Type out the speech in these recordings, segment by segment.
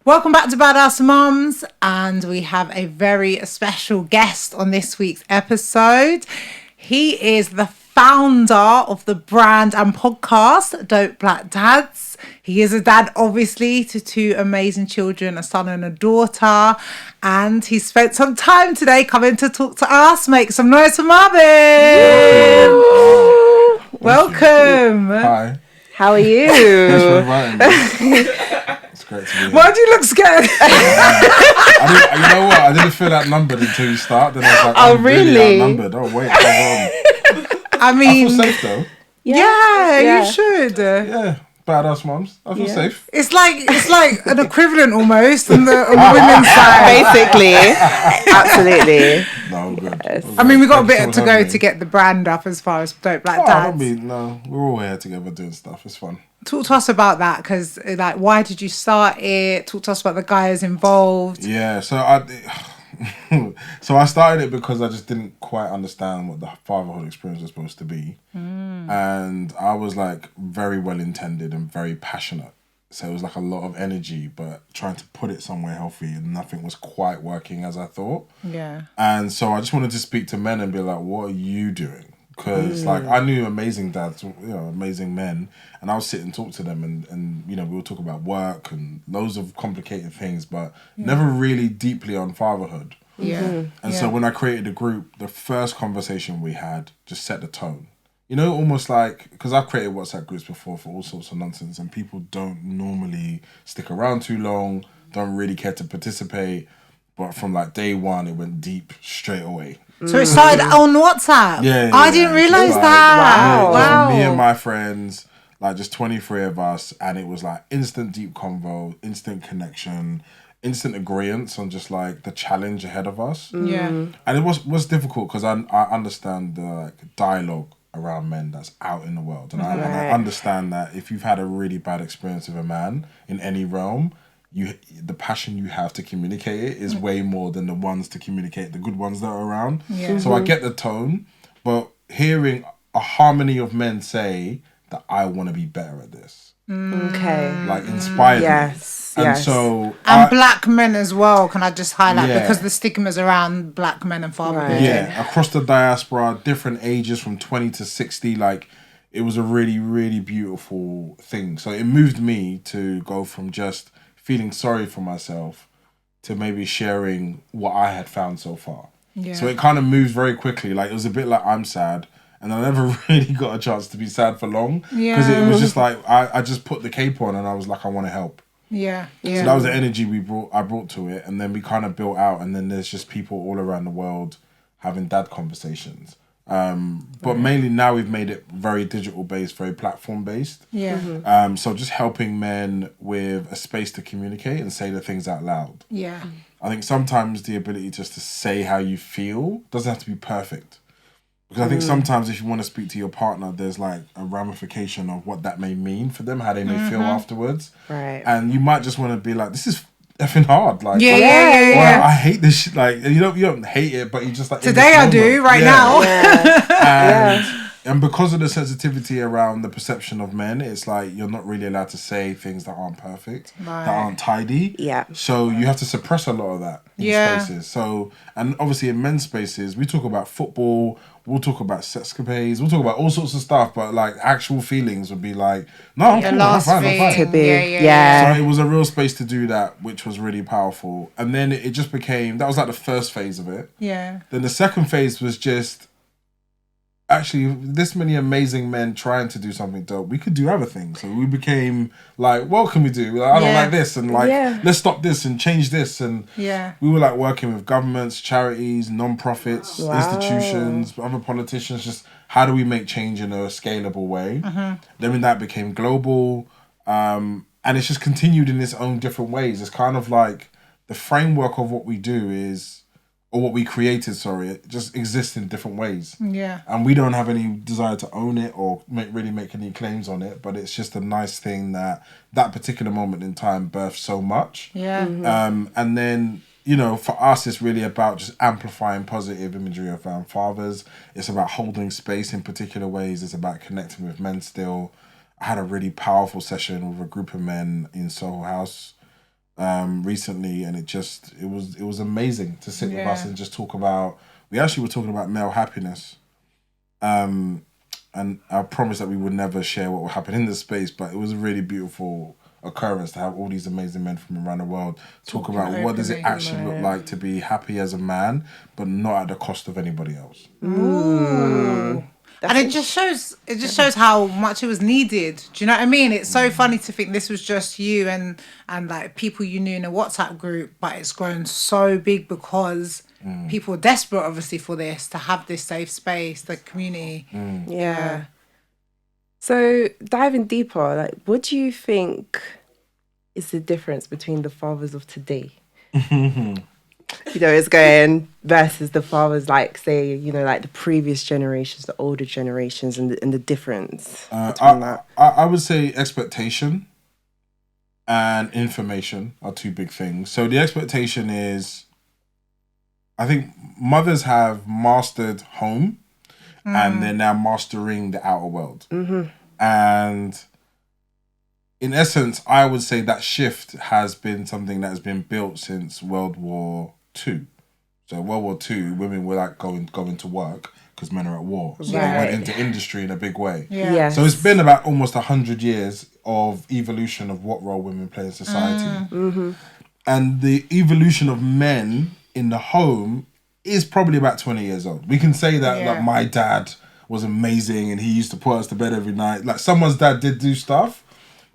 Welcome back to Badassmums, and we have a very special guest on this week's episode. He is the founder of the brand and podcast, Dope Black Dads. He is a dad, obviously, to two amazing children, a son and a daughter. And he spent some time today coming to talk to us. Make some noise for Marvyn. Welcome. Hi. How are you? Thanks for inviting me. It's great to be here. Why do you look scared? You know what? I didn't feel outnumbered until you start. Then I was like, I'm really outnumbered. Oh, wait. I mean... I feel safe, though. Yeah, you should. Yeah. Badass mums. I feel safe. It's like an equivalent almost on the women's side. Basically. Absolutely. No, good. I mean, we got a bit to go to get the brand up as far as Dope Black Dads. We're all here together doing stuff. It's fun. Talk to us about that, because like, why did you start it? Talk to us about the guys involved. Yeah, so I started it because I just didn't quite understand what the fatherhood experience was supposed to be. And I was like very well intended and very passionate. So it was like a lot of energy, but trying to put it somewhere healthy, and nothing was quite working as I thought. Yeah. And so I just wanted to speak to men and be like, what are you doing? Because like I knew amazing dads, amazing men, and I would sit and talk to them, and we would talk about work and loads of complicated things, but never really deeply on fatherhood. Yeah. And so when I created the group, the first conversation we had just set the tone. Almost like, because I've created WhatsApp groups before for all sorts of nonsense, and people don't normally stick around too long, don't really care to participate, but from like day one, it went deep straight away. So it started on WhatsApp? Yeah. I didn't realise that. Wow. Me and my friends, like just 23 of us, and it was like instant deep convo, instant connection, instant agreement on just like the challenge ahead of us. Yeah. And it was difficult because I understand the dialogue around men that's out in the world. And I understand that if you've had a really bad experience with a man in any realm, the passion you have to communicate it is way more than the ones to communicate the good ones that are around. Yeah. So I get the tone, but hearing a harmony of men say that I want to be better at this. Okay. Like inspired me. Yes. And so black men as well, can I just highlight, because the stigmas around black men and fatherhood. Yeah, across the diaspora, different ages from 20 to 60, like it was a really, really beautiful thing. So it moved me to go from just feeling sorry for myself to maybe sharing what I had found so far. Yeah. So it kind of moved very quickly. Like it was a bit like I'm sad, and I never really got a chance to be sad for long, because it was just like I just put the cape on and I was like, I want to help. Yeah. So that was the energy I brought to it, and then we kind of built out, and then there's just people all around the world having dad conversations. But mainly now we've made it very digital based, very platform based. Yeah. So just helping men with a space to communicate and say the things out loud. Yeah. I think sometimes the ability just to say how you feel doesn't have to be perfect. Because I think sometimes if you want to speak to your partner, there's like a ramification of what that may mean for them, how they may feel afterwards. Right. And you might just want to be like, this is effing hard. Like, Yeah. I hate this shit. Like, you don't hate it, but you just like, today I do right now. And because of the sensitivity around the perception of men, it's like you're not really allowed to say things that aren't perfect, that aren't tidy. Yeah. So you have to suppress a lot of that in spaces. So, and obviously in men's spaces, we talk about football, we'll talk about sexcapades, we'll talk about all sorts of stuff, but like actual feelings would be like, no, I'm cool, I'm fine. To be, yeah. So it was a real space to do that, which was really powerful. And then it just became, that was like the first phase of it. Yeah. Then the second phase was just, actually, this many amazing men trying to do something dope, we could do other things. So we became like, what can we do? Like, I don't like this, and like, let's stop this and change this. And we were like working with governments, charities, non-profits, institutions, other politicians, just how do we make change in a scalable way? Then when that became global, and it's just continued in its own different ways. It's kind of like the framework of what we do is, or what we created, it just exists in different ways. Yeah. And we don't have any desire to own it or really make any claims on it, but it's just a nice thing that particular moment in time birthed so much. Yeah. And then, for us, it's really about just amplifying positive imagery of fathers. It's about holding space in particular ways. It's about connecting with men still. I had a really powerful session with a group of men in Soho House recently, and it was amazing to sit with us and just talk about. We actually were talking about male happiness, and I promised that we would never share what would happen in this space, but it was a really beautiful occurrence to have all these amazing men from around the world talk about what does it actually look like to be happy as a man, but not at the cost of anybody else. Ooh. And it just shows how much it was needed. Do you know what I mean? It's so funny to think this was just you and like people you knew in a WhatsApp group, but it's grown so big because people are desperate, obviously, for this, to have this safe space, the community. Yeah. So diving deeper, like, what do you think is the difference between the fathers of today? It's going versus the fathers, like, say, like the previous generations, the older generations, and the difference between that. I would say expectation and information are two big things. So the expectation is, I think mothers have mastered home and they're now mastering the outer world. And in essence, I would say that shift has been something that has been built since World War II. So World War II, women were like going to work because men are at war. So they went into industry in a big way. So it's been about almost 100 years of evolution of what role women play in society. And the evolution of men in the home is probably about 20 years old. We can say that like my dad was amazing and he used to put us to bed every night. Like someone's dad did do stuff,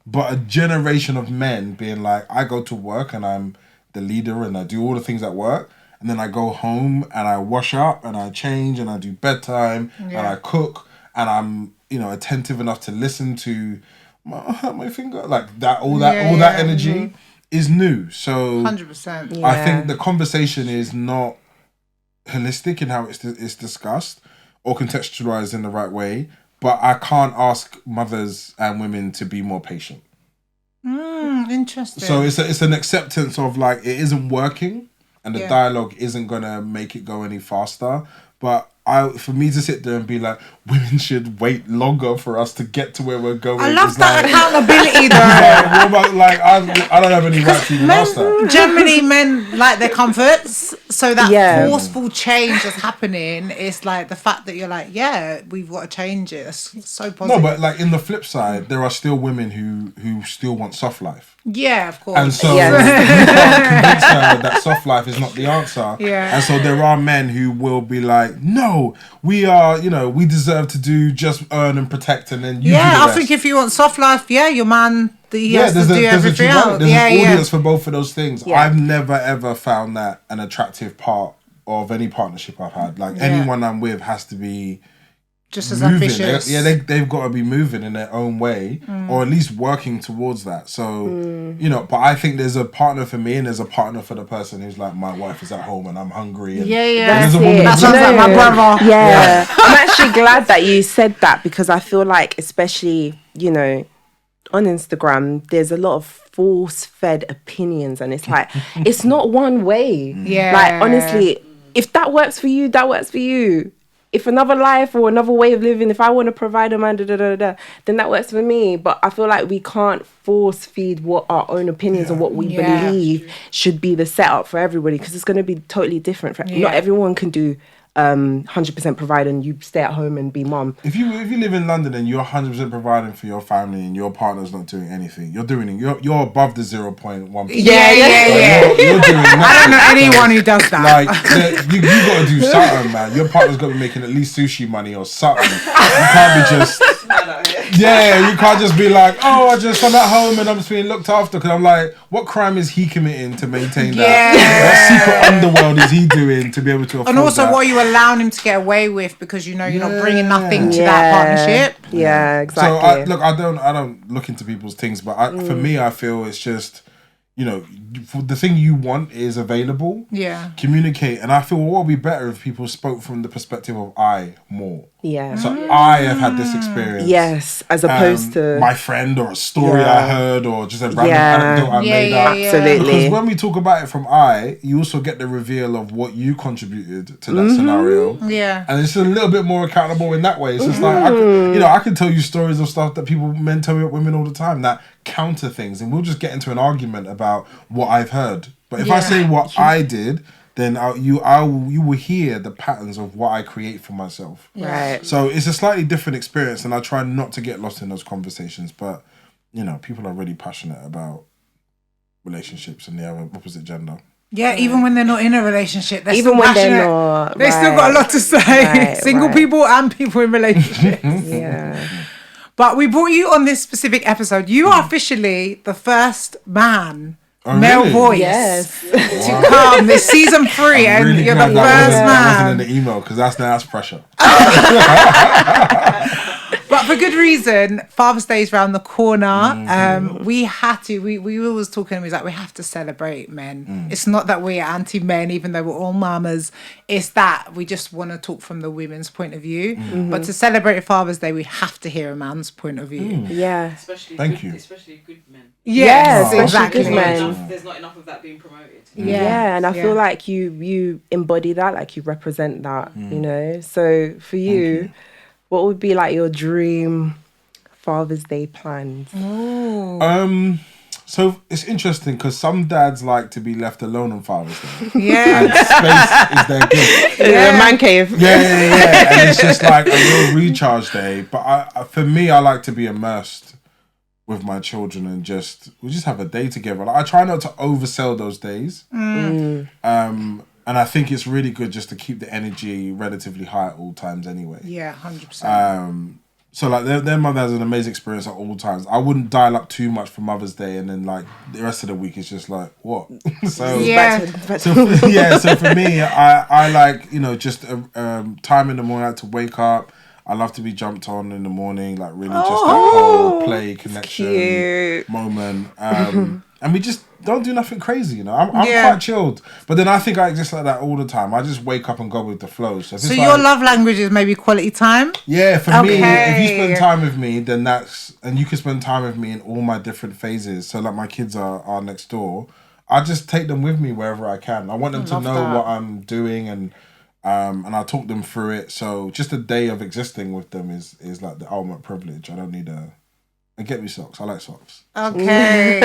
but a generation of men being like, I go to work and I'm the leader and I do all the things at work, and then I go home and I wash up and I change and I do bedtime and I cook and I'm attentive enough to listen to my finger, like that all that energy is new. So 100%. I think the conversation is not holistic in how it's discussed or contextualized in the right way, but I can't ask mothers and women to be more patient. Interesting. So it's an acceptance of like it isn't working and the dialogue isn't gonna make it go any faster. But for me to sit there and be like, women should wait longer for us to get to where we're going. I love that like, accountability though. what about, like, I don't have any right to even ask that. Generally, men like their comforts, so that forceful change is happening. It's like the fact that you're like, we've got to change it. That's so positive. No, but like in the flip side, there are still women who still want soft life. Yeah, of course. And so you can't convince her that soft life is not the answer. Yeah. And so there are men who will be like, no, we are, we deserve to do just earn and protect, and then you do the rest. I think if you want soft life, your man, he has to do everything else. There's an audience for both of those things. Yeah. I've never ever found that an attractive part of any partnership I've had. Like anyone I'm with has to be just as moving. ambitious. They've got to be moving in their own way, or at least working towards that. So, but I think there's a partner for me and there's a partner for the person who's like, my wife is at home and I'm hungry. And, That sounds like my brother. Yeah. I'm actually glad that you said that, because I feel like, especially, on Instagram, there's a lot of force-fed opinions, and it's like, it's not one way. Yeah. Like, honestly, if that works for you, that works for you. If another life or another way of living, if I want to provide a man, then that works for me. But I feel like we can't force feed what our own opinions and what we believe should be the setup for everybody, because it's going to be totally different. Not everyone can do 100% provide and you stay at home and be mom. If you live in London and you're 100% providing for your family and your partner's not doing anything, you're above the 0.1%. Yeah. You're doing nothing. I don't know anyone who does that. Like you got to do something, man. Your partner's got to be making at least sushi money or something. You can't be just you can't just be like, I'm at home and I'm just being looked after. Because I'm like, what crime is he committing to maintain that? What secret underworld is he doing to be able to afford and also that? what you allowing him to get away with, because you're not bringing nothing to that partnership. Yeah, exactly. So I don't look into people's things, but for me, I feel it's just, the thing you want is available. Yeah. Communicate. And I feel what would be better if people spoke from the perspective of I more. Yeah. So I have had this experience. Yes, as opposed to my friend or a story I heard or just a random anecdote I made up. Absolutely. Because when we talk about it from I, you also get the reveal of what you contributed to that scenario. Yeah. And it's a little bit more accountable in that way. It's just like, I can tell you stories of stuff that men tell me about women all the time that counter things, and we'll just get into an argument about about what I've heard. But if I say what I did, then you will hear the patterns of what I create for myself. Right. So it's a slightly different experience, and I try not to get lost in those conversations. But people are really passionate about relationships and the opposite gender. Yeah, even when they're not in a relationship, they're Even still when passionate. they're not, They still got a lot to say. Single people and people in relationships. Yeah. But we brought you on this specific episode. You are officially the first male really? voice to come this season 3, and really you're glad the that first wasn't in man. the email, because that's pressure. But for good reason. Father's Day is around the corner. We had to. We always talking. We was like, we have to celebrate men. It's not that we're anti-men, even though we're all mamas. It's that we just want to talk from the women's point of view. But to celebrate Father's Day, we have to hear a man's point of view. Yeah. Especially good men. Yes, exactly. exactly. There's not enough of that being promoted. Yeah, and I feel like you embody that, like you represent that, So for you, what would be like your dream Father's Day plans? So it's interesting because some dads like to be left alone on Father's Day. Yeah. And space is their gift. Yeah. A man cave. Yeah. And it's just like a real recharge day. But for me, I like to be immersed with my children and we just have a day together. Like, I try not to oversell those days. And I think it's really good just to keep the energy relatively high at all times anyway. Yeah, 100%. So like their mother has an amazing experience at all times. I wouldn't dial up too much for Mother's Day, and then like the rest of the week is just like what. So so for me, I like just time in the morning. I like to wake up. I love to be jumped on in the morning, like really just that whole play connection moment. And we just don't do nothing crazy, I'm quite chilled. But then I think I exist like that all the time. I just wake up and go with the flow. So your love language is maybe quality time? Yeah, for me, if you spend time with me, then and you can spend time with me in all my different phases. So like my kids are next door. I just take them with me wherever I can. I want them to know what I'm doing, and I talk them through it. So just a day of existing with them is like the ultimate privilege. I don't need and get me socks. I like socks. Okay.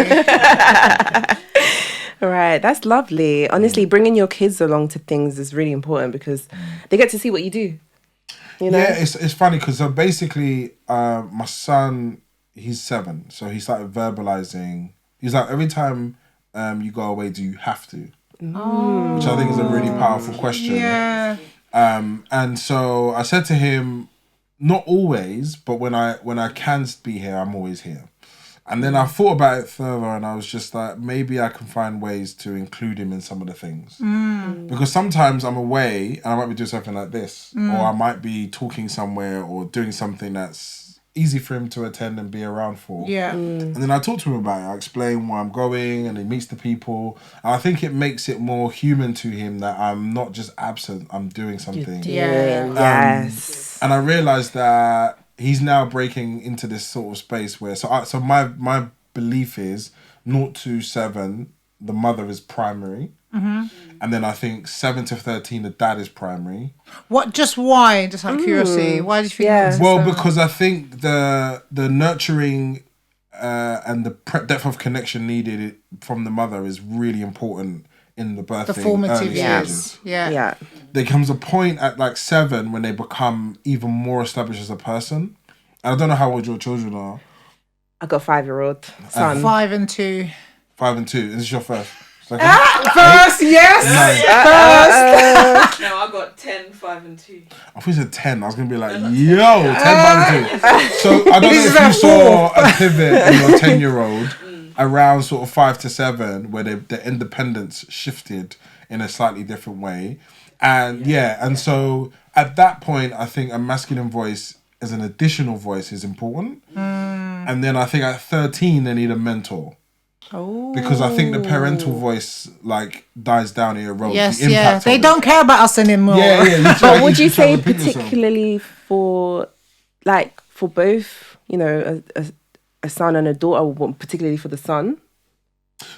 Right, that's lovely. Honestly, bringing your kids along to things is really important because they get to see what you do. Yeah, it's funny because basically my son, he's 7, so he started verbalizing. He's like, every time you go away, do you have to? Which I think is a really powerful question. Yeah. And so I said to him, not always, but when I can be here, I'm always here. And then I thought about it further, and I was just like, maybe I can find ways to include him in some of the things. Because sometimes I'm away and I might be doing something like this, or I might be talking somewhere or doing something that's easy for him to attend and be around for. Yeah. And then I talk to him about it. I explain where I'm going, and he meets the people. And I think it makes it more human to him that I'm not just absent, I'm doing something. Yes. And I realised that he's now breaking into this sort of space where so my belief is 0 to 7 the mother is primary, and then I think 7 to 13 the dad is primary. Why? Just out of curiosity, why do you think? Well, because I think the nurturing and the depth of connection needed from the mother is really important in the birthing, the formative early years. stages. Yeah. There comes a point at like 7 when they become even more established as a person. And I don't know how old your children are. I got a 5-year-old son. 5 and 2. 5 and 2. Is this your first? Second? First, yes. First. No, I got 10, 5 and 2. I thought you said 10. I was going to be like, 10, 5 and 2. So I don't know if you saw a pivot in your 10-year-old around sort of 5 to 7 where their independence shifted in a slightly different way. And and so at that point, I think a masculine voice as an additional voice is important. And then I think at 13, they need a mentor. Because I think the parental voice like dies down, it erodes. Yes, they don't care about us anymore. But would you say particularly for both, a son and a daughter, particularly for the son?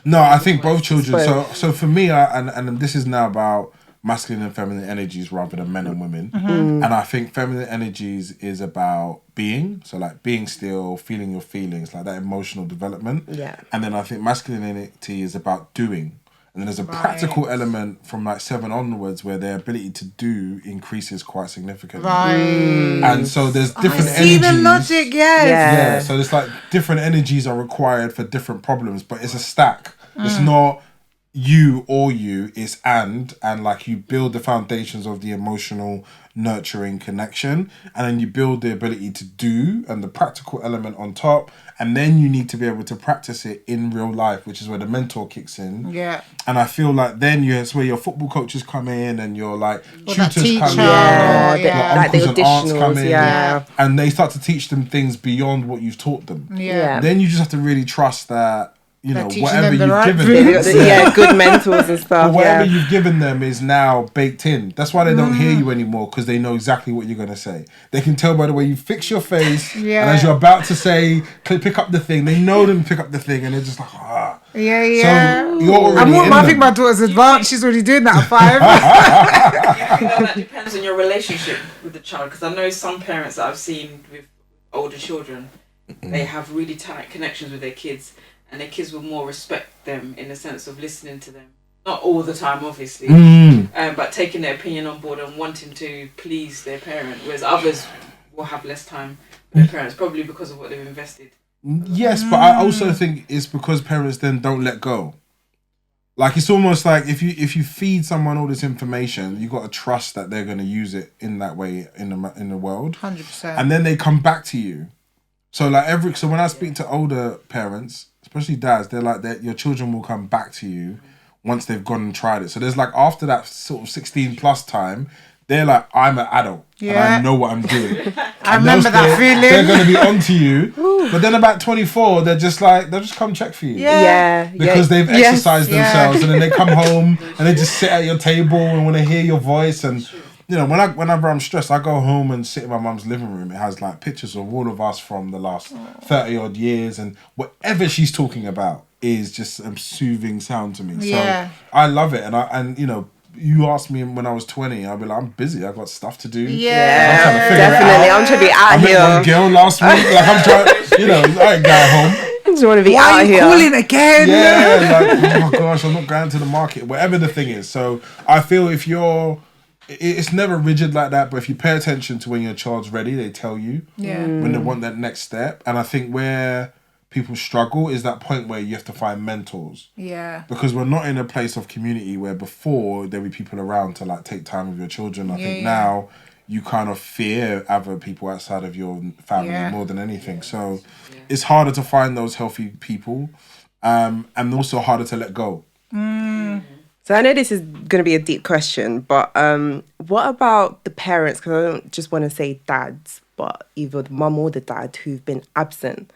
No, I think both children. So for me, and this is now about masculine and feminine energies rather than men and women. And I think feminine energies is about being, so like being still, feeling your feelings, like that emotional development. Yeah. And then I think masculinity is about doing. And then there's a practical element from like 7 onwards where their ability to do increases quite significantly. And so there's different energies. See the logic, yes. Yeah, so there's like different energies are required for different problems, but it's a stack. It's not you or you, it's and like you build the foundations of the emotional nurturing connection, and then you build the ability to do and the practical element on top, and then you need to be able to practice it in real life, which is where the mentor kicks in. Yeah. And I feel like then it's where your football coaches come in and your like tutors teacher, come in, your uncles and aunts come in, yeah. and they start to teach them things beyond what you've taught them. Yeah. Then you just have to really trust that, you know, teaching whatever them the you've right given things. them. Good mentors and stuff. But whatever you've given them is now baked in. That's why they don't hear you anymore, because they know exactly what you're going to say. They can tell by the way you fix your face, and as you're about to say, pick up the thing, they know them pick up the thing, and they're just like, ah. Yeah. So you're already I think my daughter's advanced. She's already doing that at 5. I feel that depends on your relationship with the child, because I know some parents that I've seen with older children, they have really tight connections with their kids, and their kids will more respect them in the sense of listening to them. Not all the time, obviously, but taking their opinion on board and wanting to please their parent, whereas others will have less time with their parents, probably because of what they've invested. Yes, but I also think it's because parents then don't let go. Like, it's almost like if you feed someone all this information, you got to trust that they're going to use it in that way in the world. 100%. And then they come back to you. So like so when I speak to older parents, especially dads, they're like that your children will come back to you once they've gone and tried it. So there's like after that sort of 16 plus time, they're like, I'm an adult and I know what I'm doing. I remember that feeling. They're going to be onto you. But then about 24, they're just like, they'll just come check for you. Because they've exercised themselves, and then they come home and they just sit at your table and want to hear your voice. And you know, whenever I'm stressed, I go home and sit in my mum's living room. It has like pictures of all of us from the last 30 odd years, and whatever she's talking about is just a soothing sound to me. So I love it. And you know, you asked me when I was 20, I'd be like, I'm busy. I've got stuff to do. Yeah, I'm trying to figure definitely. it out. I'm trying to be out here. I met one girl last week. Like, I'm trying, you know, I ain't going home. I just want to be Why out are you here. calling again? Yeah, like, oh my gosh, I'm not going to the market. Whatever the thing is. So I feel it's never rigid like that, but if you pay attention to when your child's ready, they tell you when they want that next step. And I think where people struggle is that point where you have to find mentors. Yeah. Because we're not in a place of community where before there'd be people around to like take time with your children. I think now you kind of fear other people outside of your family more than anything. So it's harder to find those healthy people, and also harder to let go. So I know this is going to be a deep question, but what about the parents? Because I don't just want to say dads, but either the mum or the dad who've been absent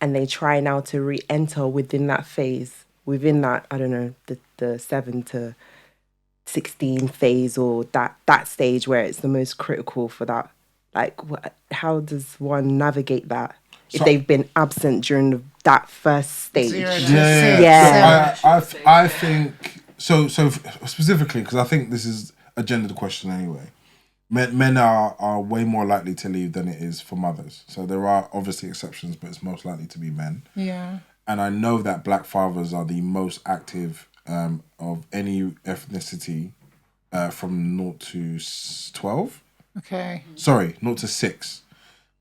and they try now to re-enter within that phase, within that, I don't know, the 7 to 16 phase, or that stage where it's the most critical for that. Like, how does one navigate that if they've been absent during that first stage? 0 to 6. So I think... So specifically, because I think this is a gendered question anyway, men are way more likely to leave than it is for mothers. So there are obviously exceptions, but it's most likely to be men. Yeah. And I know that black fathers are the most active of any ethnicity from 0 to 12. Okay. Sorry, 0 to 6,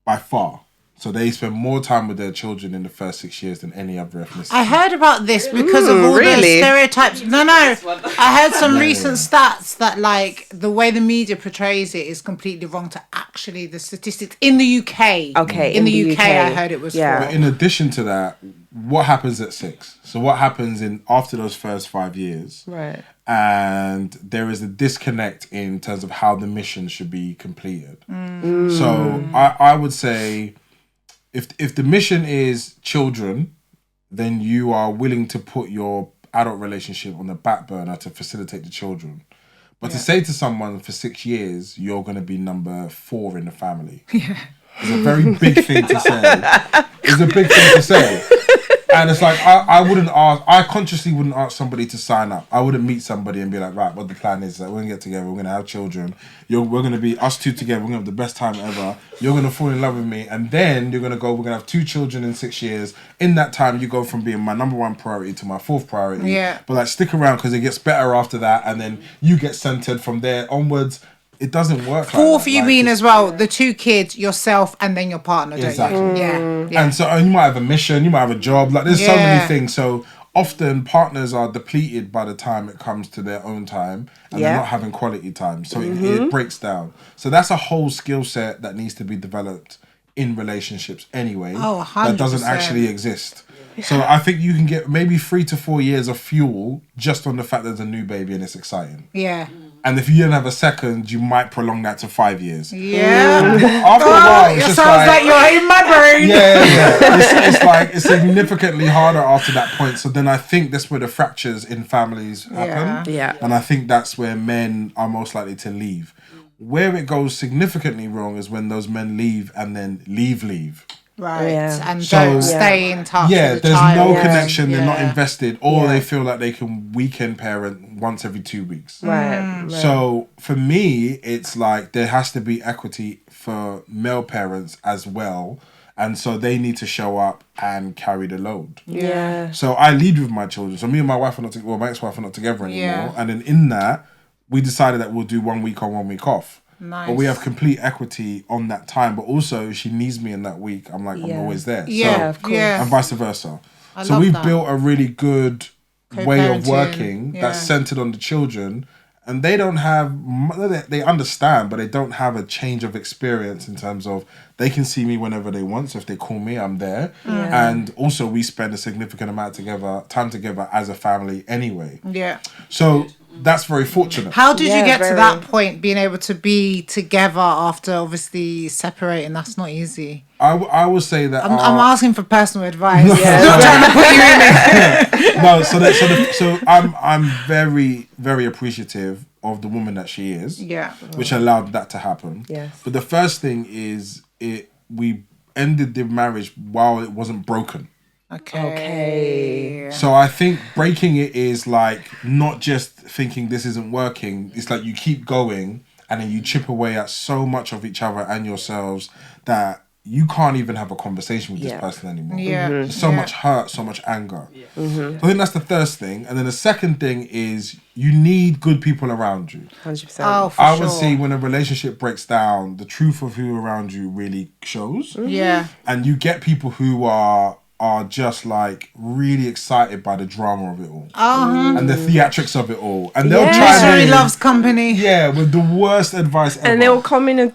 by far. So they spend more time with their children in the first 6 years than any other ethnicity. I heard about this because of all the stereotypes. No. I heard some recent stats that like the way the media portrays it is completely wrong to actually the statistics in the UK. Okay. In the UK, I heard it was wrong. But in addition to that, what happens at 6? So what happens after those first 5 years? Right. And there is a disconnect in terms of how the mission should be completed. So I would say... If the mission is children, then you are willing to put your adult relationship on the back burner to facilitate the children. But to say to someone for 6 years, you're going to be number 4 in the family. Yeah. It's a very big thing to say. It's a big thing to say. And it's like, I consciously wouldn't ask somebody to sign up. I wouldn't meet somebody and be like, right, what the plan is that we're going to get together, we're going to have children, we're going to be us two together, we're going to have the best time ever, you're going to fall in love with me, and then you're going to go, we're going to have 2 children in 6 years. In that time, you go from being my number 1 priority to my 4th priority. Yeah. But like, stick around because it gets better after that, and then you get centered from there onwards. It doesn't work. 4 for you mean as well, the 2 kids, yourself, and then your partner, don't Exactly. you? Yeah. And so you might have a mission, you might have a job. Like, there's so many things. So often partners are depleted by the time it comes to their own time, and they're not having quality time. So it breaks down. So that's a whole skill set that needs to be developed in relationships anyway. Oh, 100%. That doesn't actually exist. So I think you can get maybe 3 to 4 years of fuel just on the fact there's a new baby and it's exciting. Yeah. And if you didn't have a second, you might prolong that to 5 years. Yeah. After a while, it's it just sounds like you're in my brain. Yeah. It's like, it's significantly harder after that point. So then I think that's where the fractures in families happen. Yeah. And I think that's where men are most likely to leave. Where it goes significantly wrong is when those men leave and then leave. Right. Yeah. And don't stay in touch with the there's child. no connection, they're not invested, or Yeah. they feel like they can weekend parent once every 2 weeks. Right. So for me, it's like there has to be equity for male parents as well. And so they need to show up and carry the load. Yeah. So I lead with my children. So me and my wife are not together, my ex-wife are not together anymore. Yeah. And then in that, we decided that we'll do 1 week on, 1 week off. Nice. But we have complete equity on that time. But also, if she needs me in that week, I'm like, I'm always there. Yeah, of course. And vice versa. So love we've that. built a really good way of Co-parenting, working that's centered on the children. And they don't have, they understand, but they don't have a change of experience in terms of they can see me whenever they want. So if they call me, I'm there. And also we spend a significant amount time together as a family anyway. Yeah. So that's very fortunate. How did you get to very. that point, being able to be together after obviously separating? That's not easy. I would say that I'm asking for personal advice. Not Yeah. trying to put you in it. No, so I'm very, very appreciative of the woman that she is. Yeah. Which allowed that to happen. Yes. But the first thing is we ended the marriage while it wasn't broken. Okay. So I think breaking it is like not just thinking this isn't working. It's like you keep going and then you chip away at so much of each other and yourselves that you can't even have a conversation with this person anymore. Yeah. There's so much hurt, so much anger. So I think that's the first thing. And then the second thing is you need good people around you. 100%. Oh, for I sure. would say when a relationship breaks down, the truth of who around you really shows. Yeah. And you get people who are just like really excited by the drama of it all. And the theatrics of it all. And they'll try Misery to loves company. with the worst advice ever. And they'll come in and,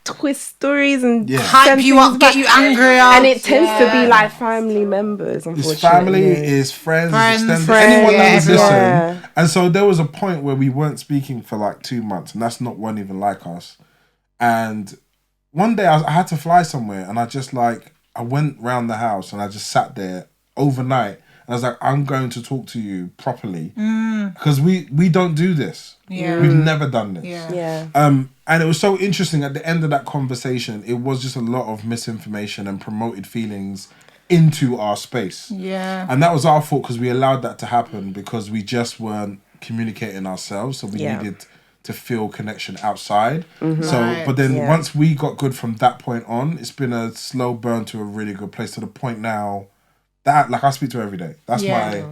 twist stories and Hype you up, get you angrier. And it tends to be like family members, unfortunately. It's family, it's friends, it's extended, anyone that would listen. And so there was a point where we weren't speaking for like 2 months, and that's not one even like us. And one day I had to fly somewhere, and I went round the house and I just sat there overnight. And I was like, I'm going to talk to you properly because we don't do this. Yeah. We've never done this. Yeah. And it was so interesting at the end of that conversation, it was just a lot of misinformation and promoted feelings into our space. Yeah. And that was our fault because we allowed that to happen because we just weren't communicating ourselves. So we needed to feel connection outside. So, but then once we got good from that point on, it's been a slow burn to a really good place to the point now that like I speak to her every day. That's my,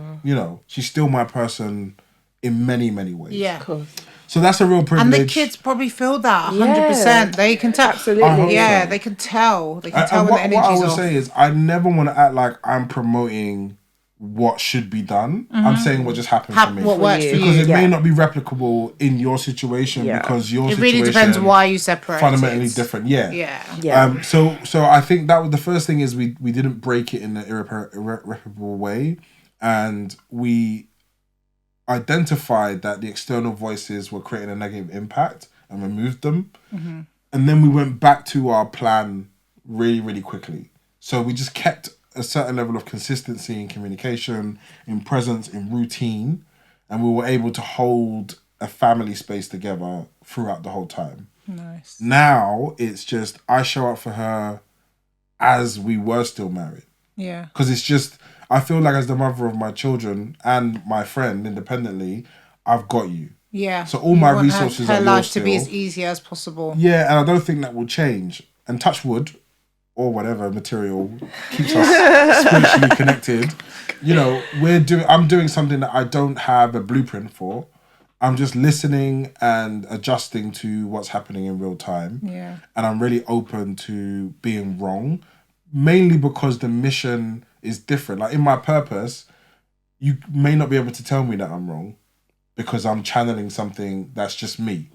she's still my person in many, many ways. Yeah. Cool. So that's a real privilege. And the kids probably feel that 100%. They can tell. Absolutely. Yeah, they can tell. They can tell when the energy's What I would off. say is I never want to act like I'm promoting what should be done. I'm saying what just happened for me. What works for because you. it may not be replicable in your situation because your It situation really depends why you separate. fundamentally different. Yeah. So I think that was the first thing is we didn't break it in an irreparable way, and we identified that the external voices were creating a negative impact and removed them. And then we went back to our plan really, really quickly. So we just kept a certain level of consistency in communication, in presence, in routine, and we were able to hold a family space together throughout the whole time. Nice. Now it's just I show up for her as we were still married. Yeah. Because it's just, I feel like as the mother of my children and my friend independently, I've got you. Yeah. So all my resources her are life yours to be still. as easy as possible. Yeah, and I don't think that will change. And touch wood, or whatever material keeps us spiritually connected. You know, I'm doing something that I don't have a blueprint for. I'm just listening and adjusting to what's happening in real time. Yeah. And I'm really open to being wrong, mainly because the mission is different. Like in my purpose, you may not be able to tell me that I'm wrong because I'm channeling something that's just me.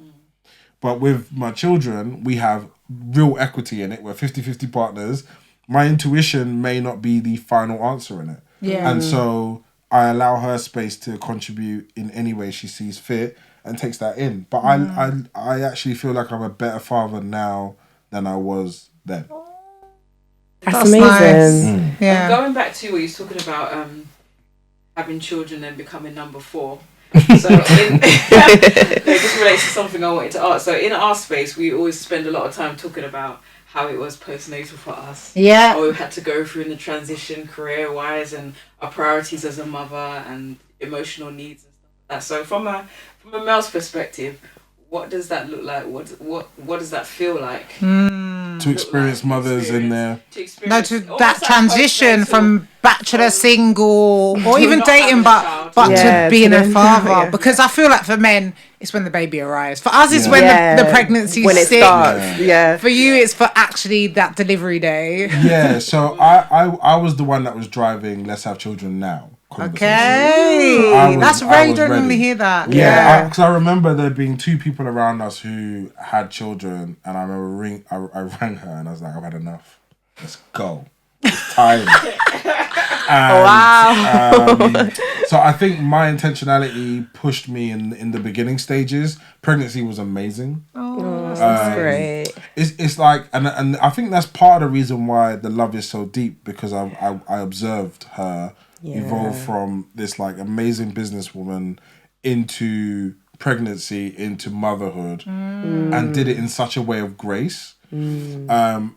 But with my children, we have real equity in it. We're 50-50 partners. My intuition may not be the final answer in it. Yeah. And so I allow her space to contribute in any way she sees fit and takes that in. But I actually feel like I'm a better father now than I was then. That's amazing. Nice. Yeah. Going back to what you were talking about, having children and becoming number 4. So it just relates to something I wanted to ask. So in our space, we always spend a lot of time talking about how it was postnatal for us. Yeah. What we had to go through in the transition career-wise and our priorities as a mother and emotional needs and stuff like that. So from a male's perspective, what does that look like? What does that feel like? To experience mothers in there. That transition from bachelor, single, or even dating, but to being a father. Yeah. Because I feel like for men, it's when the baby arrives. For us, it's when the pregnancy starts. Yeah. For you, it's for actually that delivery day. Yeah. So I was the one that was driving Let's Have Children Now. Okay, that's Raie. Don't normally hear that. Yeah, because I remember there being 2 people around us who had children, and I remember I rang her and I was like, I've had enough. Let's go. It's time. Wow. So I think my intentionality pushed me in the beginning stages. Pregnancy was amazing. Oh, that's great. It's like, and I think that's part of the reason why the love is so deep, because I observed her evolve from this like amazing businesswoman into pregnancy, into motherhood, and did it in such a way of grace. And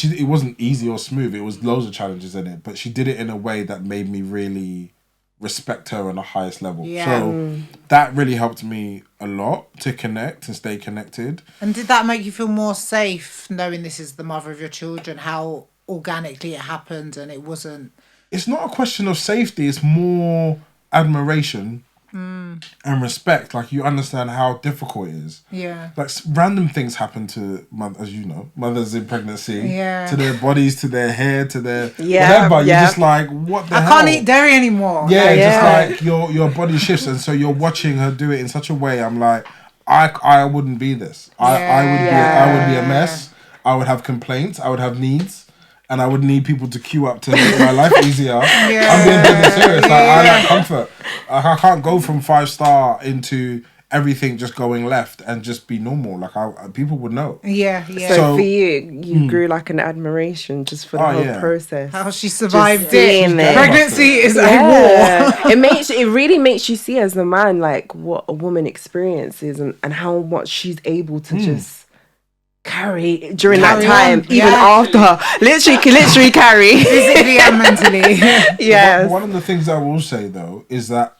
it wasn't easy or smooth. It was loads of challenges in it, but she did it in a way that made me really respect her on the highest level. So that really helped me a lot to connect and stay connected. And did that make you feel more safe knowing this is the mother of your children, how organically it happened and it wasn't... It's not a question of safety, it's more admiration and respect. Like, you understand how difficult it is. Yeah. Like, random things happen to, as you know, mothers in pregnancy. Yeah. To their bodies, to their hair, to their whatever. You're just like, what the hell? I can't eat dairy anymore. Yeah, just like your body shifts. And so you're watching her do it in such a way. I'm like, I wouldn't be this. I would be a mess. I would have complaints. I would have needs. And I would need people to queue up to make my life easier. I'm being dead serious. Like, I like comfort. I can't go from 5-star into everything just going left and just be normal. Like, people would know. Yeah. So for you grew like an admiration just for the whole process. How she survived it. Pregnancy is a war. It really makes you see as a man like what a woman experiences and how much she's able to just carry during that time, even after literally carry physically and mentally. Yes. One of the things I will say though is that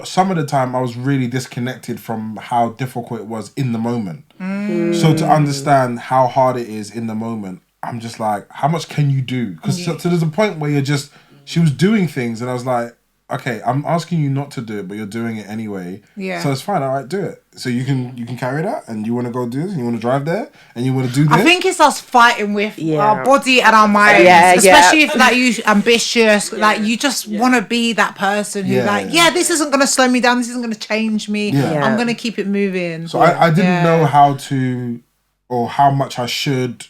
some of the time I was really disconnected from how difficult it was in the moment. So to understand how hard it is in the moment, I'm just like, how much can you do? Because so there's a point where she was doing things and I was like, okay, I'm asking you not to do it, but you're doing it anyway. Yeah. So it's fine. All right, do it. So you can carry that, and you want to go do this, and you want to drive there, and you want to do this. I think it's us fighting with our body and our mind, especially if like you ambitious, like you just want to be that person who this isn't going to slow me down. This isn't going to change me. I'm going to keep it moving. So I didn't know how to or how much I should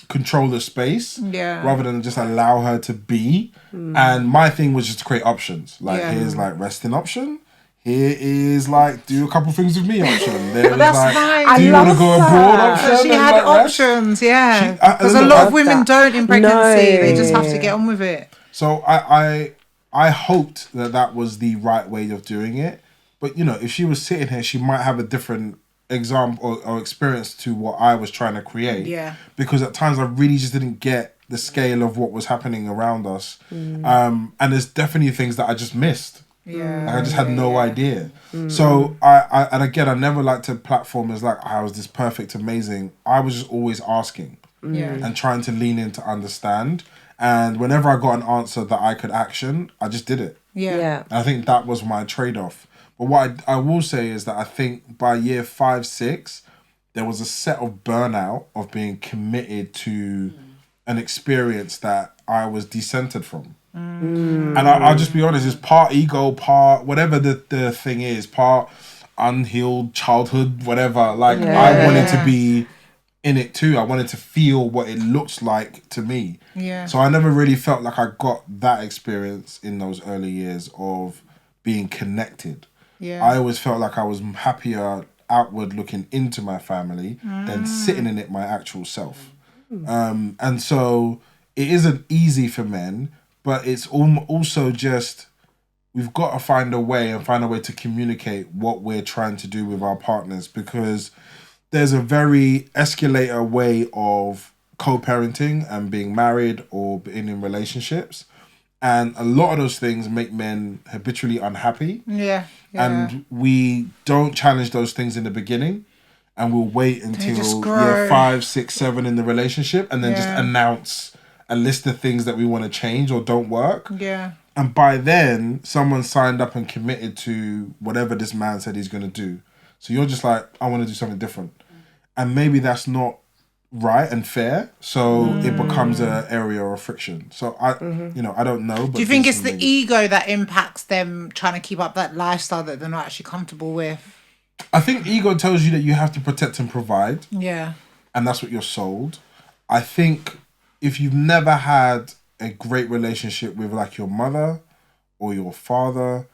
control the space rather than just allow her to be. And my thing was just to create options. Like here's like resting option. Here is like do a couple things with me option. There was like nice. do you want to go abroad option? She had like options, because a lot of women don't in pregnancy. They just have to get on with it. So I hoped that was the right way of doing it. But you know, if she was sitting here, she might have a different example or experience to what I was trying to create. Yeah. Because at times I really just didn't get the scale of what was happening around us. And there's definitely things that I just missed. Yeah. Like I just had no idea. So I and again, I never like to platform as like I was this perfect, amazing. I was just always asking and trying to lean in to understand. And whenever I got an answer that I could action, I just did it. Yeah. And I think that was my trade-off. But what I will say is that I think by year 5, 6, there was a set of burnout of being committed to an experience that I was decentered from. And I'll just be honest, it's part ego, part whatever the thing is, part unhealed childhood, whatever. Like I wanted to be in it too. I wanted to feel what it looks like to me. Yeah. So I never really felt like I got that experience in those early years of being connected. Yeah. I always felt like I was happier outward looking into my family than sitting in it my actual self. And so it isn't easy for men, but it's also just we've got to find a way to communicate what we're trying to do with our partners, because there's a very escalator way of co-parenting and being married or being in relationships. And a lot of those things make men habitually unhappy. Yeah. And we don't challenge those things in the beginning. And we'll wait until year 5, 6, 7 in the relationship and then just announce a list of things that we want to change or don't work. Yeah. And by then, someone signed up and committed to whatever this man said he's going to do. So you're just like, I want to do something different. And maybe that's not right and fair. So it becomes an area of friction. So I don't know. But do you think it's the ego that impacts them trying to keep up that lifestyle that they're not actually comfortable with? I think ego tells you that you have to protect and provide. Yeah. And that's what you're sold. I think if you've never had a great relationship with like your mother or your father,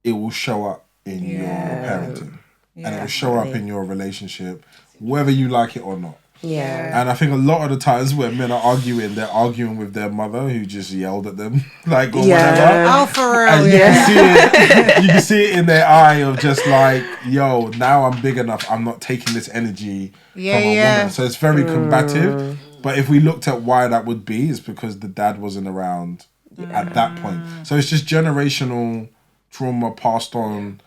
it will show up in your parenting. And it will show up in your relationship, whether you like it or not. Yeah. And I think a lot of the times when men are arguing, they're arguing with their mother who just yelled at them, like, or whatever. Oh, for real, and you can see it in their eye of just like, yo, now I'm big enough, I'm not taking this energy from a woman. So it's very combative. But if we looked at why that would be, it's because the dad wasn't around at that point. So it's just generational trauma passed on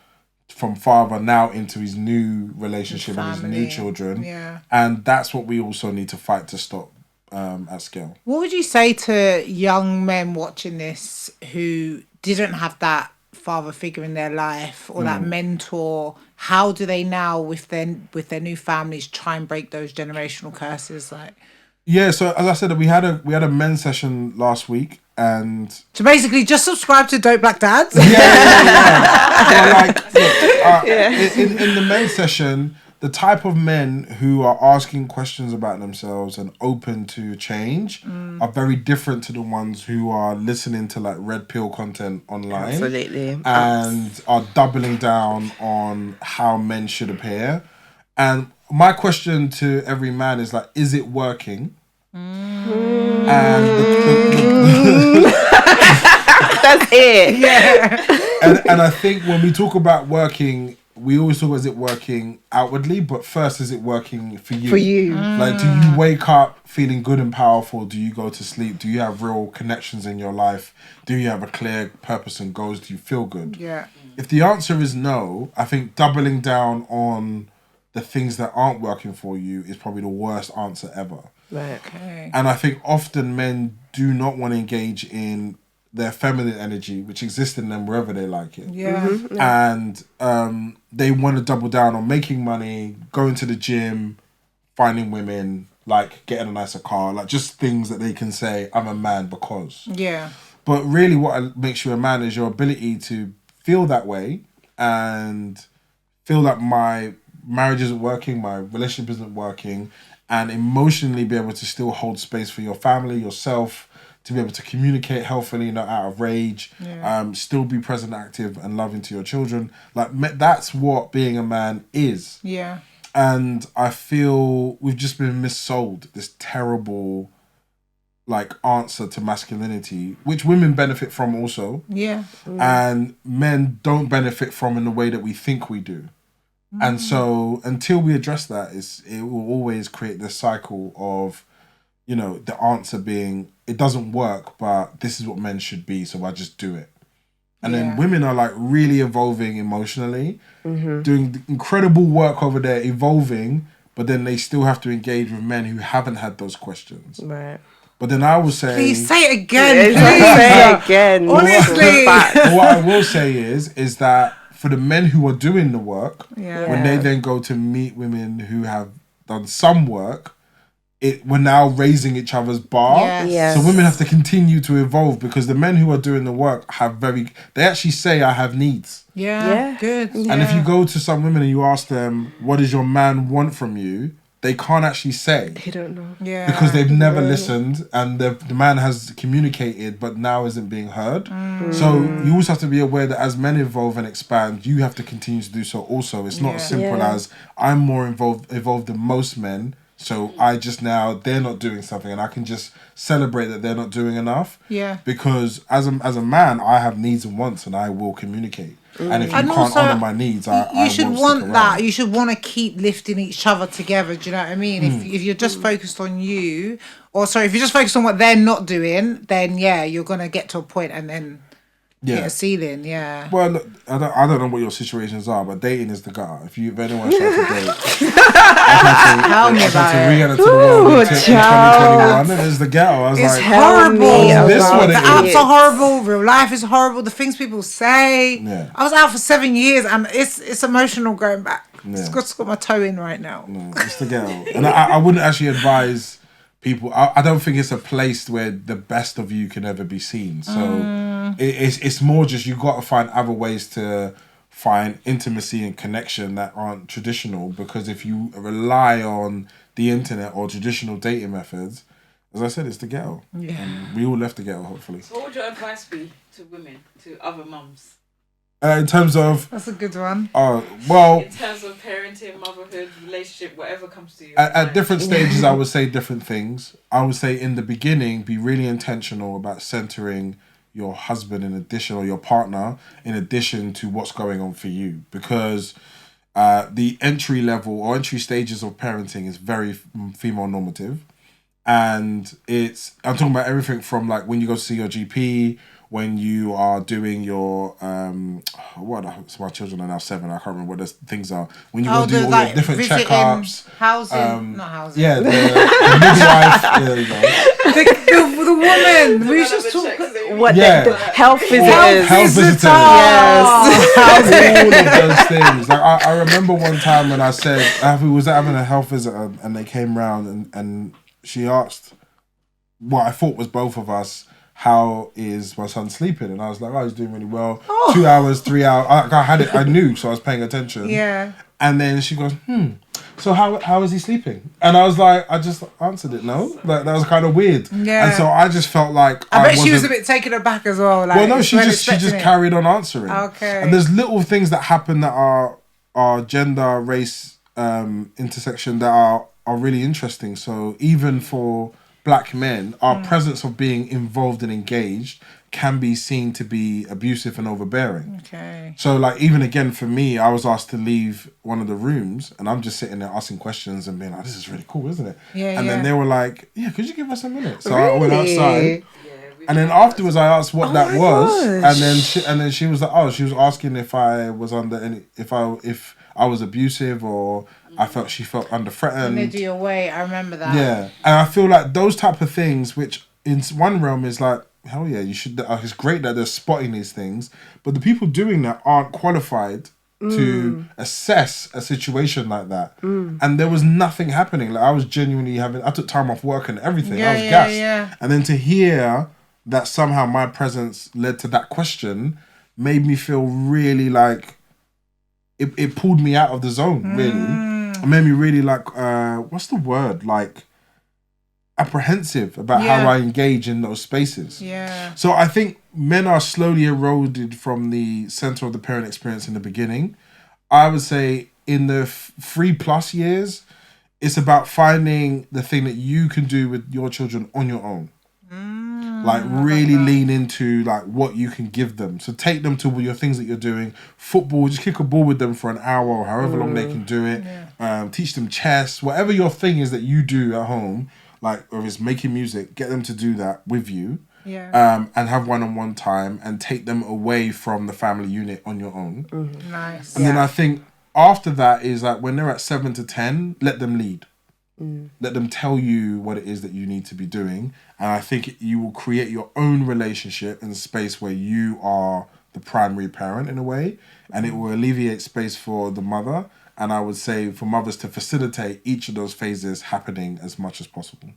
from father now into his new relationship and his new children. Yeah. And that's what we also need to fight to stop at scale. What would you say to young men watching this who didn't have that father figure in their life or that mentor? How do they now with their new families try and break those generational curses? Like, yeah, so as I said, we had a men's session last week, and so basically just subscribe to Dope Black Dads. In the men's session, the type of men who are asking questions about themselves and open to change are very different to the ones who are listening to like red pill content online. Absolutely. And are doubling down on how men should appear. And my question to every man is like, is it working? And that's it. Yeah. And I think when we talk about working, we always talk about is it working outwardly, but first, is it working for you? For you. Like, do you wake up feeling good and powerful? Do you go to sleep? Do you have real connections in your life? Do you have a clear purpose and goals? Do you feel good? Yeah. If the answer is no, I think doubling down on the things that aren't working for you is probably the worst answer ever. Right. Okay. And I think often men do not want to engage in their feminine energy, which exists in them wherever they like it. Yeah. Mm-hmm. Yeah. And they want to double down on making money, going to the gym, finding women, like getting a nicer car, like just things that they can say, I'm a man because. Yeah. But really what makes you a man is your ability to feel that way and feel that my marriage isn't working, my relationship isn't working, and emotionally be able to still hold space for your family, yourself, to be able to communicate healthily, not out of rage, still be present, active, and loving to your children. Like, that's what being a man is. Yeah. And I feel we've just been missold this terrible, like, answer to masculinity, which women benefit from also. Yeah. And men don't benefit from in the way that we think we do. And so until we address that, it will always create this cycle of you know, the answer being, it doesn't work, but this is what men should be, so I just do it. And then women are like really evolving emotionally, doing incredible work over there, evolving, but then they still have to engage with men who haven't had those questions. Right. But then I will say... Please say it again. Say it again. Honestly. What I will say is that for the men who are doing the work, when they then go to meet women who have done some work, we're now raising each other's bar. Yes. So women have to continue to evolve because the men who are doing the work they actually say, I have needs. Yeah. Good. And if you go to some women and you ask them, what does your man want from you? They can't actually say. They don't know. Yeah. Because they've never listened and the man has communicated but now isn't being heard. So you also have to be aware that as men evolve and expand, you have to continue to do so also. It's not as simple as I'm more evolved than most men. So they're not doing something and I can just celebrate that they're not doing enough. Yeah. Because as a man, I have needs and wants and I will communicate. And if you can't honour my needs, I should won't want stick that. around. You should want to keep lifting each other together. Do you know what I mean? If you're just focused on you, if you're just focused on what they're not doing, then you're gonna get to a point and then hit a ceiling. Yeah. Well, look, I don't know what your situations are, but dating is the gutter. If anyone's trying to date, Tell me about it. re-enter to the world in 2021. It is the ghetto. I was It's like, horrible. this what The it apps is? are horrible. Real life is horrible. The things people say. Yeah. I was out for 7 years and it's emotional going back. Yeah. It's got my toe in right now. No, it's the ghetto. And I wouldn't actually advise people. I don't think it's a place where the best of you can ever be seen. So it's more just you got to find other ways to find intimacy and connection that aren't traditional. Because if you rely on the internet or traditional dating methods, as I said, it's the ghetto. Yeah. And we all left the ghetto, hopefully. So what would your advice be to women, to other mums? In terms of... That's a good one. Well... In terms of parenting, motherhood, relationship, whatever comes to you. At different stages, I would say different things. I would say in the beginning, be really intentional about centering your husband in addition, or your partner, in addition to what's going on for you. Because the entry level or entry stages of parenting is very female normative. And I'm talking about everything from like when you go to see your GP, when you are doing your my children are now 7, I can't remember what the things are. When you go do all your different checkups, housing, not housing. Yeah, the midwife. There you go. The woman. We just talk. The health visitors. Health visitors. Yes. All of those things. Like I remember one time when I said we was having a health visitor and they came round and she asked what I thought was both of us, how is my son sleeping? And I was like, he's doing really well. 2 hours, 3 hours. I knew, so I was paying attention. Yeah. And then she goes, so how is he sleeping? And I was like, I just answered it, no? Like, that was kind of weird. Yeah. And so I just felt like I bet she was a bit taken aback as well. Like, well, no, she just carried on answering. Okay. And there's little things that happen that are gender, race, intersection that are really interesting. So even for Black men, our presence of being involved and engaged can be seen to be abusive and overbearing. Okay. So like even again for me, I was asked to leave one of the rooms and I'm just sitting there asking questions and being like, this is really cool, isn't it? Yeah. And then they were like, yeah, could you give us a minute? So Really? I went outside. And then afterwards, I asked what that was, gosh. and then she was like, she was asking if I was under any, if I was abusive or she felt under threatened. When they do your way, I remember that. Yeah, and I feel like those type of things, which in one realm is like, hell yeah, you should. It's great that they're spotting these things, but the people doing that aren't qualified to assess a situation like that. And there was nothing happening. Like I was genuinely I took time off work and everything. I was gassed. Yeah. And then to hear that somehow my presence led to that question made me feel really like it pulled me out of the zone, really. It made me really like, what's the word? Like apprehensive about how I engage in those spaces. Yeah. So I think men are slowly eroded from the center of the parent experience in the beginning. I would say in the 3+ years, it's about finding the thing that you can do with your children on your own. Like really lean into like what you can give them. So take them to your things that you're doing. Football, just kick a ball with them for an hour or however long they can do it. Teach them chess, whatever your thing is that you do at home. like whether it's making music, get them to do that with you. Yeah. And have one-on-one time and take them away from the family unit on your own. Nice. And then I think after that is like when they're at 7 to 10, let them lead. Let them tell you what it is that you need to be doing. And I think you will create your own relationship in a space where you are the primary parent in a way. And it will alleviate space for the mother. And I would say for mothers to facilitate each of those phases happening as much as possible.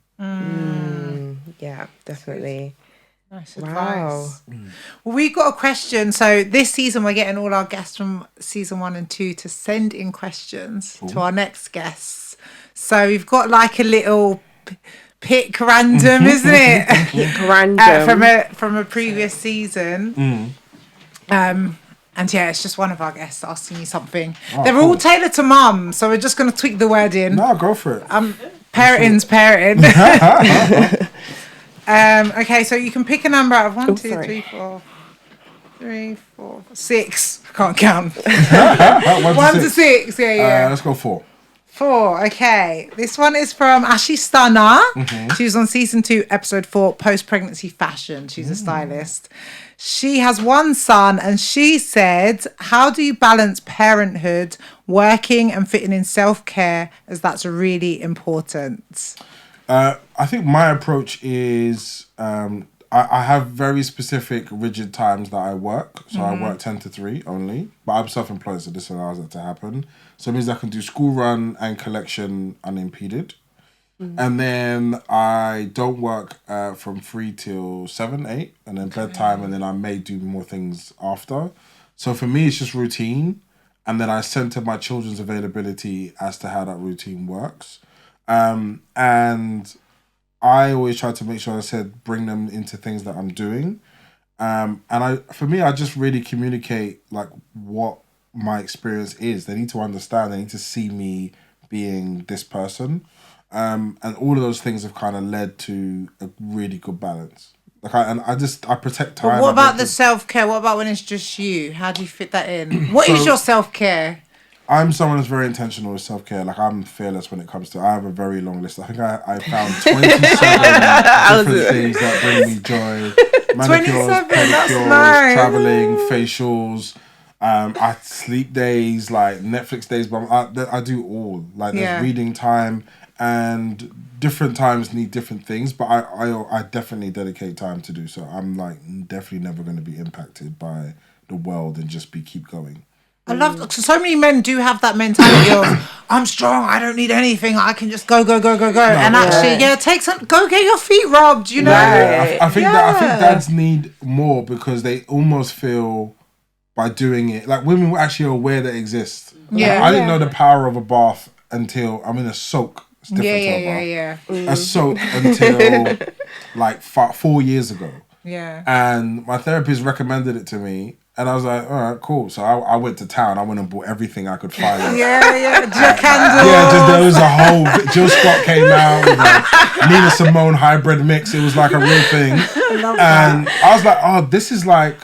Yeah, definitely. Nice advice. Well, we got a question. So this season, we're getting all our guests from season 1 and 2 to send in questions to our next guests. So we've got like a little pick random, isn't it? Pick random. From a previous season. And yeah, it's just one of our guests asking you something. They're all tailored to mum, so we're just going to tweak the word in. No, go for it. Parenting's parenting. Okay, so you can pick a number out of 1, 2, 3, 4, 3, 4, 6. I can't count. 1 to 6. Yeah. Let's go 4. 4. Okay. This one is from Ashistana. She was on season 2, episode 4, post-pregnancy fashion. She's a stylist. She has one son, and she said, "How do you balance parenthood, working, and fitting in self-care, as that's really important?" I think my approach is I have very specific rigid times that I work. So I work 10 to 3 only, but I'm self-employed, so this allows that to happen. So it means I can do school run and collection unimpeded. And then I don't work from 3 till 7, 8, and then bedtime, and then I may do more things after. So for me, it's just routine. And then I center my children's availability as to how that routine works. And I always try to make sure, bring them into things that I'm doing. And I just really communicate like what my experience is. They need to understand. They need to see me being this person. And all of those things have kind of led to a really good balance. Like I protect time. But what about the self-care? What about when it's just you? How do you fit that in? What is your self-care? I'm someone that's very intentional with self-care. Like, I'm fearless when it comes to... I have a very long list. I think I found 27 different things that bring me joy. Manicures, pedicures, travelling, facials, sleep days, like Netflix days. But I do all. Like, there's reading time, and different times need different things. But I definitely dedicate time to do so. I'm, like, definitely never going to be impacted by the world and just keep going. I love so many men do have that mentality of I'm strong, I don't need anything, I can just go. No, and actually, go get your feet rubbed, you know. I think dads need more because they almost feel by doing it, like women were actually aware that it exists. I didn't know the power of a bath until I'm in a soak. It's different to a bath. A soak until like 4 years ago. Yeah. And my therapist recommended it to me. And I was like, all right, cool. So I went to town. I went and bought everything I could find. Jill candles. There was a whole... Jill Scott came out with a Nina Simone hybrid mix. It was like a real thing. And I was like, oh, this is like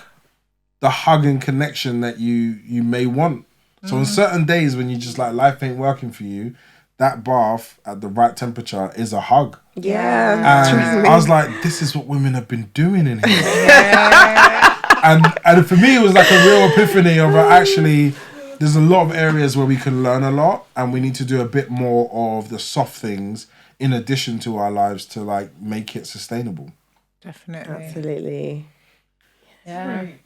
the hug and connection that you may want. So on certain days when you just like, life ain't working for you, that bath at the right temperature is a hug. Yeah. And I was like, this is what women have been doing in here. And for me, it was like a real epiphany of actually, there's a lot of areas where we can learn a lot, and we need to do a bit more of the soft things in addition to our lives to like make it sustainable. Definitely. Absolutely. Yeah. Right.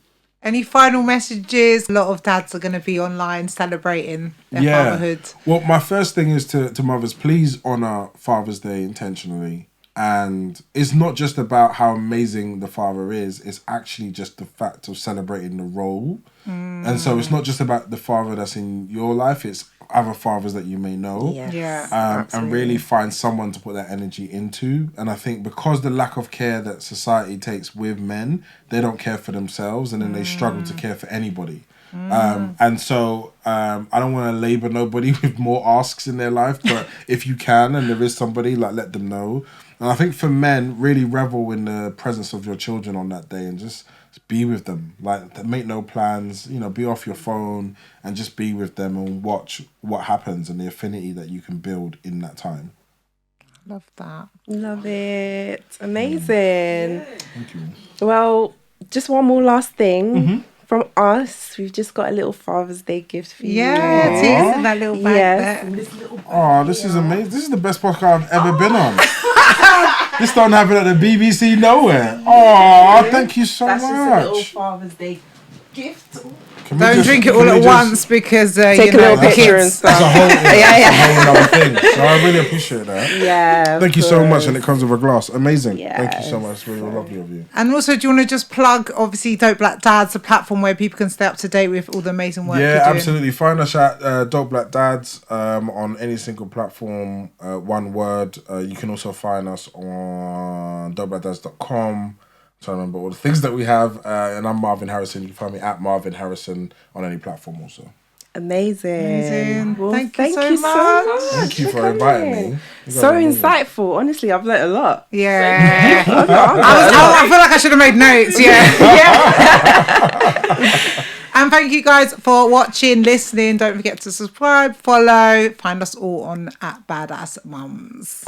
Any final messages? A lot of dads are going to be online celebrating their fatherhood. Well, my first thing is to mothers, please honour Father's Day intentionally. And it's not just about how amazing the father is, it's actually just the fact of celebrating the role. And so it's not just about the father that's in your life, it's other fathers that you may know. And really find someone to put that energy into. And I think because the lack of care that society takes with men, they don't care for themselves, and then they struggle to care for anybody. And so I don't want to labor nobody with more asks in their life, but if you can and there is somebody, like, let them know. And I think for men, really revel in the presence of your children on that day and just be with them. Like, make no plans, be off your phone and just be with them and watch what happens and the affinity that you can build in that time. Love that. Love it. Amazing. Thank you. Well, just one more last thing from us. We've just got a little Father's Day gift for you. Yeah, tears in that little bag there. Oh, this is amazing. This is the best podcast I've ever been on. This don't happen at the BBC nowhere. Oh, thank you so much. That's just a little Father's Day gift. Don't drink it all at once because take a little picture and stuff. That's a whole, a whole other thing. So I really appreciate that. Yeah. Thank you so much, and it comes with a glass. Amazing. Yes. Thank you so much. It's really lovely of you. And also, do you want to just plug, obviously, Dope Black Dads, a platform where people can stay up to date with all the amazing work you're doing? Yeah, absolutely. Find us at Dope Black Dads on any single platform, one word. You can also find us on dopeblackdads.com. So I remember all the things that we have. And I'm Marvyn Harrison. You can find me at Marvyn Harrison on any platform also. Amazing. Well, Thank you so much. Thank you for inviting me. So insightful. Honestly, I've learned a lot. Yeah. I feel like I should have made notes. Yeah. And thank you guys for watching, listening. Don't forget to subscribe, follow. Find us all on at Badassmums.